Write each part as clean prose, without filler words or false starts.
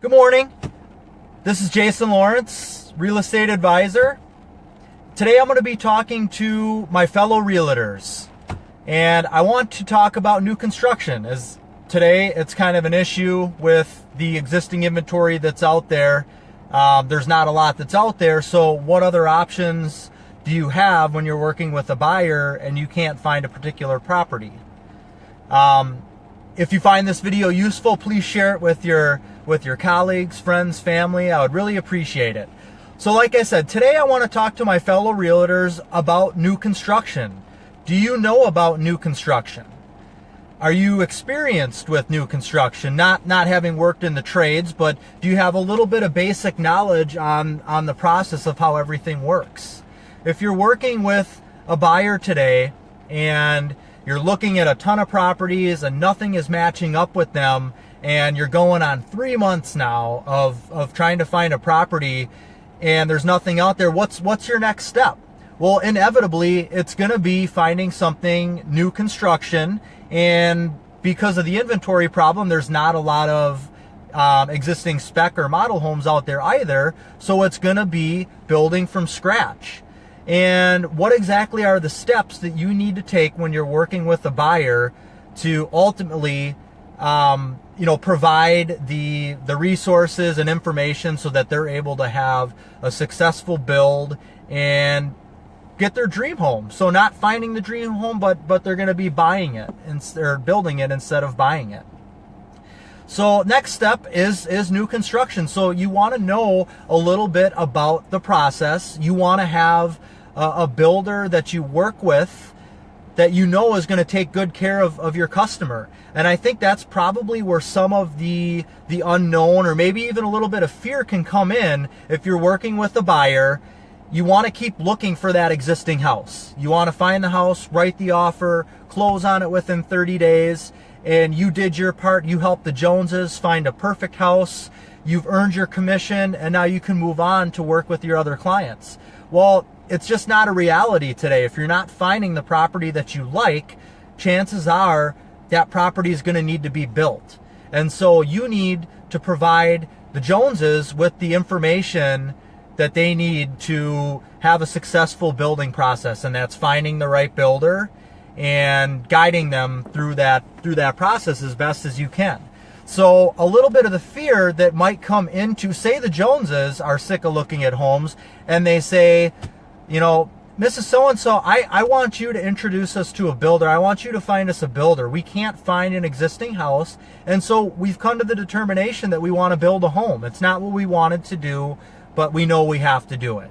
Good morning. This is Jason Lawrence, real estate advisor. Today I'm going to be talking to my fellow realtors, and I want to talk about new construction, as today it's kind of an issue with the existing inventory that's out there. There's not a lot that's out there, so what other options do you have when you're working with a buyer and you can't find a particular property? If you find this video useful, please share it with your colleagues, friends, family. I would really appreciate it. So like I said, today I want to talk to my fellow realtors about new construction. Do you know about new construction? Are you experienced with new construction? Not having worked in the trades, but do you have a little bit of basic knowledge on the process of how everything works? If you're working with a buyer today and you're looking at a ton of properties and nothing is matching up with them, and you're going on 3 months now of trying to find a property and there's nothing out there, what's your next step? Well, inevitably, it's going to be finding something new construction, and because of the inventory problem, there's not a lot of existing spec or model homes out there either, so it's going to be building from scratch. And what exactly are the steps that you need to take when you're working with a buyer to ultimately provide the resources and information so that they're able to have a successful build and get their dream home? So not finding the dream home, but they're going to be buying it or building it instead of buying it. So next step is new construction. So you want to know a little bit about the process. You want to have a builder that you work with that you know is going to take good care of your customer. And I think that's probably where some of the unknown, or maybe even a little bit of fear, can come in. If you're working with a buyer, you want to keep looking for that existing house. You want to find the house, write the offer, close on it within 30 days, and you did your part. You helped the Joneses find a perfect house. You've earned your commission, and now you can move on to work with your other clients. Well, it's just not a reality today. If you're not finding the property that you like, chances are that property is going to need to be built. And so you need to provide the Joneses with the information that they need to have a successful building process, and that's finding the right builder and guiding them through that process as best as you can. So a little bit of the fear that might come into, say the Joneses are sick of looking at homes and they say, Mrs. So-and-so, I want you to introduce us to a builder. I want you to find us a builder. We can't find an existing house, and so we've come to the determination that we want to build a home. It's not what we wanted to do, but we know we have to do it.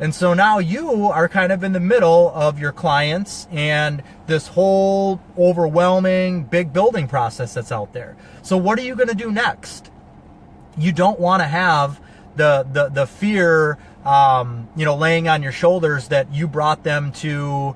And so now you are kind of in the middle of your clients and this whole overwhelming big building process that's out there. So what are you going to do next? You don't want to have the fear laying on your shoulders that you brought them to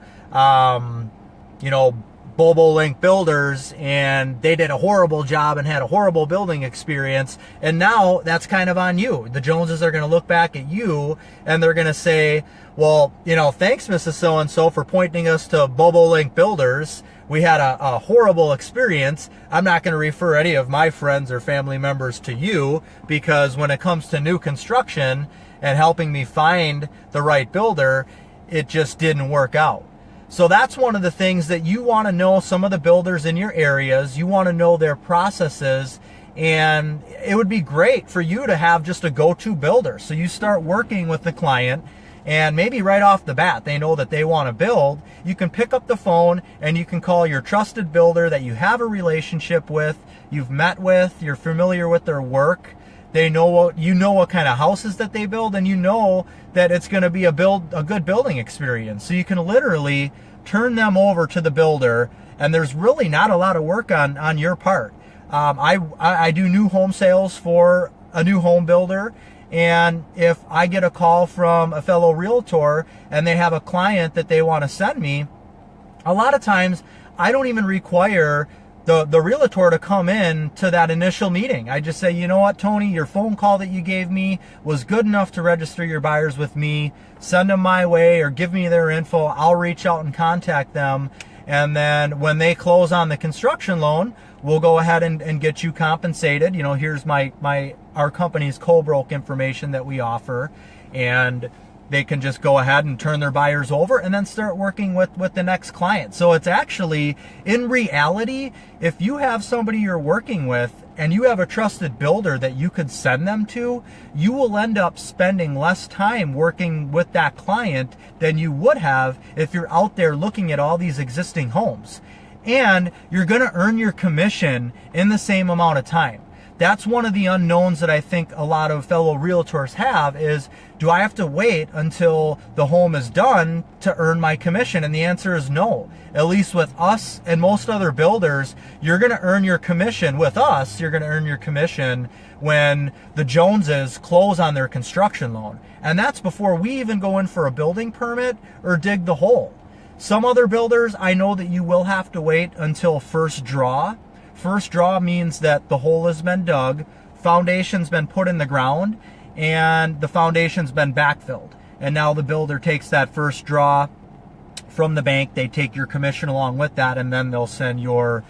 Bobo Link Builders and they did a horrible job and had a horrible building experience, and now that's kind of on you. The Joneses are going to look back at you and they're going to say, well, thanks Mrs. So-and-so for pointing us to Bobo Link Builders. We had a horrible experience. I'm not going to refer any of my friends or family members to you, because when it comes to new construction and helping me find the right builder, it just didn't work out. So that's one of the things that you want to know. Some of the builders in your areas, you want to know their processes, and it would be great for you to have just a go-to builder. So you start working with the client, and maybe right off the bat, they know that they want to build. You can pick up the phone and you can call your trusted builder that you have a relationship with, you've met with, you're familiar with their work. They know what kind of houses that they build, and you know that it's going to be a good building experience. So you can literally turn them over to the builder, and there's really not a lot of work on your part. I do new home sales for a new home builder, and if I get a call from a fellow realtor and they have a client that they want to send me, a lot of times I don't even require the realtor to come in to that initial meeting. I just say, you know what, Tony, your phone call that you gave me was good enough to register your buyers with me. Send them my way or give me their info. I'll reach out and contact them, And then when they close on the construction loan, we'll go ahead and get you compensated. You know, here's our company's co-broke information that we offer, and they can just go ahead and turn their buyers over and then start working with the next client. So it's actually, in reality, if you have somebody you're working with and you have a trusted builder that you could send them to, you will end up spending less time working with that client than you would have if you're out there looking at all these existing homes. And you're going to earn your commission in the same amount of time. That's one of the unknowns that I think a lot of fellow realtors have is, do I have to wait until the home is done to earn my commission? And the answer is no. At least with us and most other builders, you're going to earn your commission. With us, you're going to earn your commission when the Joneses close on their construction loan. And that's before we even go in for a building permit or dig the hole. Some other builders, I know that you will have to wait until first draw. First draw means that the hole has been dug, foundation's been put in the ground, and the foundation's been backfilled. And now the builder takes that first draw from the bank, they take your commission along with that, and then they'll send your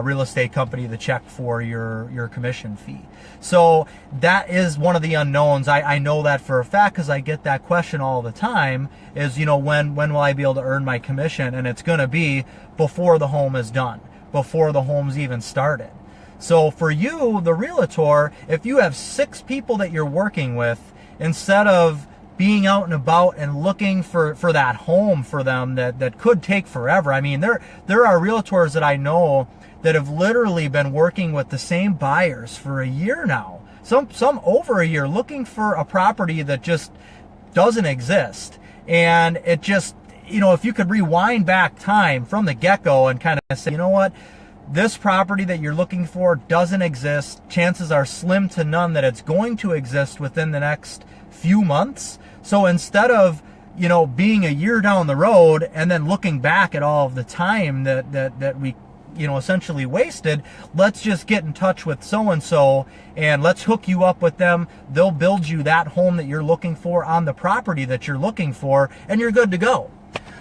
real estate company the check for your commission fee. So that is one of the unknowns. I know that for a fact because I get that question all the time is, you know, when will I be able to earn my commission? And it's going to be before the home is done, before the home's even started. So for you, the realtor, if you have 6 people that you're working with, instead of being out and about and looking for that home for them that could take forever. I mean, there are realtors that I know that have literally been working with the same buyers for a year now, some over a year, looking for a property that just doesn't exist. And it just, you know, if you could rewind back time from the get-go and kind of say, you know what, this property that you're looking for doesn't exist. Chances are slim to none that it's going to exist within the next few months. So instead of, you know, being a year down the road and then looking back at all of the time that we, you know, essentially wasted, let's just get in touch with so-and-so and let's hook you up with them. They'll build you that home that you're looking for on the property that you're looking for, and you're good to go.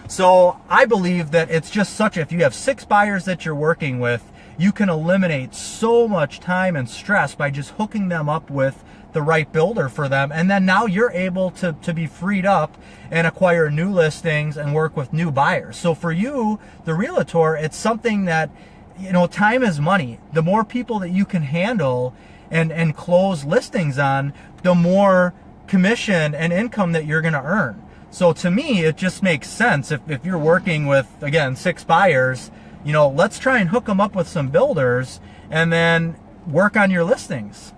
So I believe that it's just such, if you have 6 buyers that you're working with, you can eliminate so much time and stress by just hooking them up with the right builder for them. And then now you're able to be freed up and acquire new listings and work with new buyers. So for you, the realtor, it's something that, you know, time is money. The more people that you can handle and close listings on, the more commission and income that you're going to earn. So to me, it just makes sense if you're working with, again, 6 buyers, you know, let's try and hook them up with some builders and then work on your listings.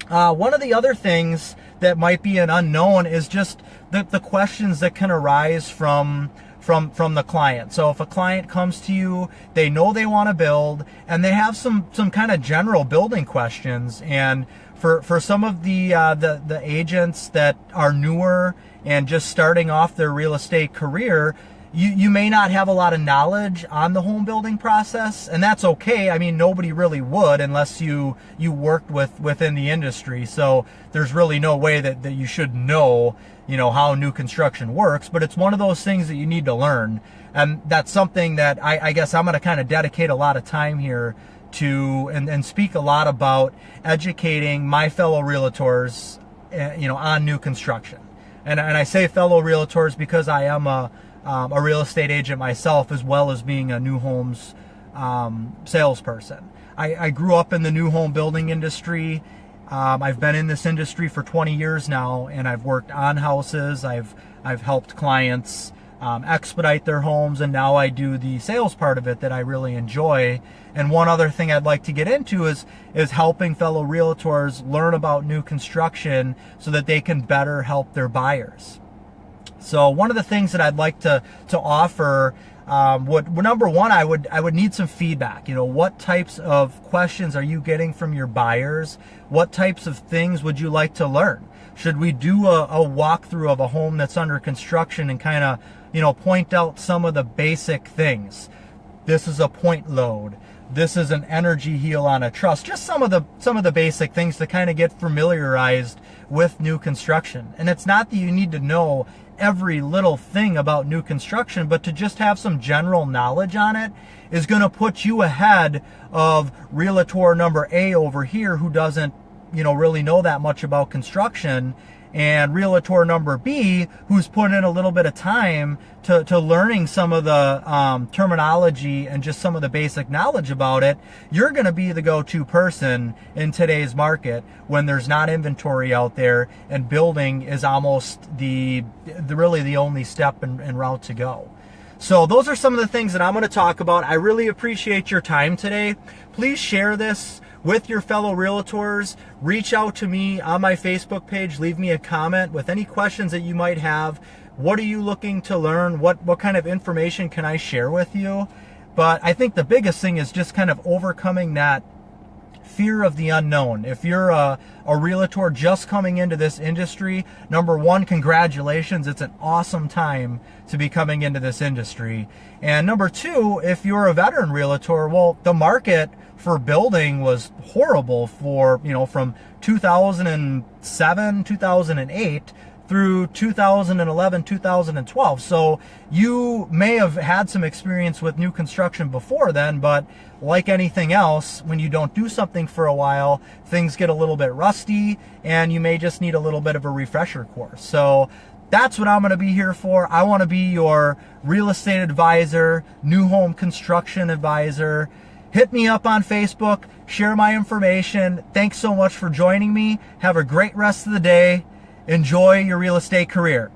One of the other things that might be an unknown is just the questions that can arise from the client. So if a client comes to you, they know they want to build, and they have some kind of general building questions. And for some of the agents that are newer and just starting off their real estate career, you may not have a lot of knowledge on the home building process, and that's okay. I mean, nobody really would unless you worked within the industry. So there's really no way that you should know, you know, how new construction works, but it's one of those things that you need to learn. And that's something that I guess I'm going to kind of dedicate a lot of time here to and speak a lot about educating my fellow realtors, you know, on new construction. And I say fellow realtors because I am a real estate agent myself, as well as being a new homes salesperson. I grew up in the new home building industry. I've been in this industry for 20 years now, and I've worked on houses. I've helped clients expedite their homes, and now I do the sales part of it that I really enjoy. And one other thing I'd like to get into is helping fellow realtors learn about new construction so that they can better help their buyers. So one of the things that I'd like to offer, number one, I would need some feedback. You know, what types of questions are you getting from your buyers? What types of things would you like to learn? Should we do a walkthrough of a home that's under construction and kind of, you know, point out some of the basic things? This is a point load. this is an energy heal on a truss. Just some of the basic things to kind of get familiarized with new construction. And it's not that you need to know every little thing about new construction, but to just have some general knowledge on it is going to put you ahead of realtor number A over here who doesn't, really know that much about construction, and realtor number B who's put in a little bit of time to learning some of the terminology and just some of the basic knowledge about it. You're going to be the go-to person in today's market when there's not inventory out there and building is almost really the only step and route to go. So those are some of the things that I'm going to talk about. I really appreciate your time today. Please share this with your fellow realtors. Reach out to me on my Facebook page. Leave me a comment with any questions that you might have. What are you looking to learn? What kind of information can I share with you? But I think the biggest thing is just kind of overcoming that fear of the unknown. If you're a realtor just coming into this industry, number one, congratulations. It's an awesome time to be coming into this industry. And number two, if you're a veteran realtor, well, the market for building was horrible for, from 2007, 2008 through 2011, 2012. So you may have had some experience with new construction before then, but like anything else, when you don't do something for a while, things get a little bit rusty and you may just need a little bit of a refresher course. So that's what I'm going to be here for. I want to be your real estate advisor, new home construction advisor. Hit me up on Facebook, share my information. Thanks so much for joining me. Have a great rest of the day. Enjoy your real estate career.